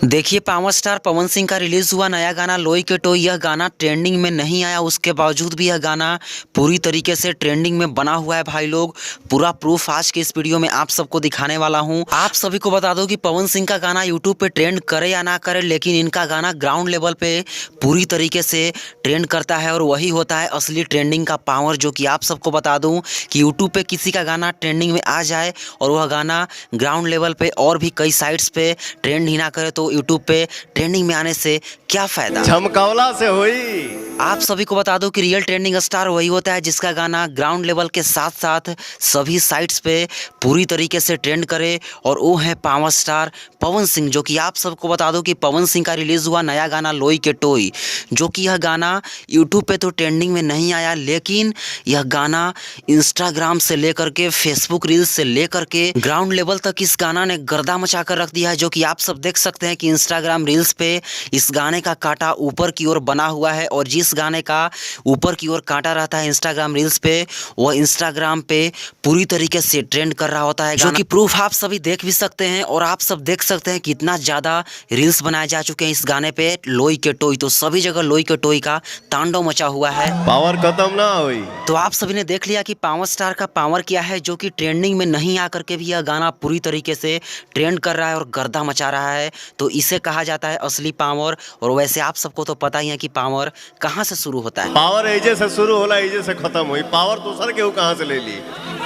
देखिए, power star Pawan Singh का release हुआ नया गाना लोई के टोई। यह गाना ट्रेंडिंग में नहीं आया, उसके बावजूद भी यह गाना पूरी तरीके से ट्रेंडिंग में बना हुआ है। भाई लोग, पूरा प्रूफ आज के इस वीडियो में आप सबको दिखाने वाला हूं। आप सभी को बता दो कि पवन सिंह का गाना यूट्यूब पे ट्रेंड करे या ना करे, लेकिन इनका गाना ग्राउंड लेवल पे पूरी तरीके से ट्रेंड करता है और वही होता है असली ट्रेंडिंग का पावर। जो कि आप सबको बता दूं कि यूट्यूब पे किसी का गाना ट्रेंडिंग में आ जाए और वह गाना ग्राउंड लेवल पे और भी कई साइट्स पे ट्रेंड ही ना करे, तो यूट्यूब पे ट्रेंडिंग में आने से क्या फायदा। झमकावला से हुई। आप सभी को बता दो कि रियल ट्रेंडिंग स्टार वही होता है जिसका गाना ग्राउंड लेवल के साथ साथ सभी साइट्स पे पूरी तरीके से ट्रेंड करे, और वो है पावर स्टार पवन सिंह। जो कि आप सबको बता दो कि पवन सिंह का रिलीज हुआ नया गाना लोई के टोई, जो कि यह गाना यूट्यूब पे तो ट्रेंडिंग में नहीं आया, लेकिन यह गाना इंस्टाग्राम से लेकर के फेसबुक रील्स से लेकर के ग्राउंड लेवल तक इस गाना ने गर्दा मचा कर रख दिया है। जो कि आप सब देख सकते हैं कि इंस्टाग्राम रील्स पे इस गाने का कांटा ऊपर की ओर बना हुआ है, और जिस गाने का ऊपर की ओर कांटा रहता है इंस्टाग्राम रील्स पे, वह इंस्टाग्राम पे पूरी तरीके से ट्रेंड कर रहा होता है। जो कि प्रूफ आप सभी देख भी सकते हैं, और आप सब देख सकते हैं कि इतना ज्यादा रील्स बनाए जा चुके हैं इस गाने पे लोई के टोई। तो सभी जगह लोई के टोई का तांडव मचा हुआ है। पावर खत्म ना हुई। तो आप सभी ने देख लिया कि पावर स्टार का पावर क्या है, जो कि ट्रेंडिंग में नहीं आकर के भी यह गाना पूरी तरीके से ट्रेंड कर रहा है और गर्दा मचा रहा है। तो इसे कहा जाता है असली पावर। और वैसे आप सबको तो पता ही है कि पावर कहाँ से शुरू होता है। पावर एजे से शुरू होला, एजे से खत्म हुई। पावर दूसर के कहाँ से ले ली।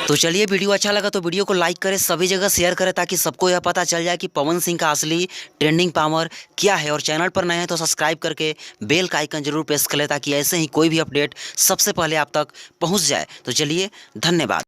तो चलिए, वीडियो अच्छा लगा तो वीडियो को लाइक करें, सभी जगह शेयर करें, ताकि सबको यह पता चल जाए कि पवन सिंह का असली ट्रेंडिंग पावर क्या है। और चैनल पर नए हैं तो सब्सक्राइब करके बेल का आइकन जरूर प्रेस कर लें, ताकि ऐसे ही कोई भी अपडेट सबसे पहले आप तक पहुंच जाए। तो चलिए, धन्यवाद।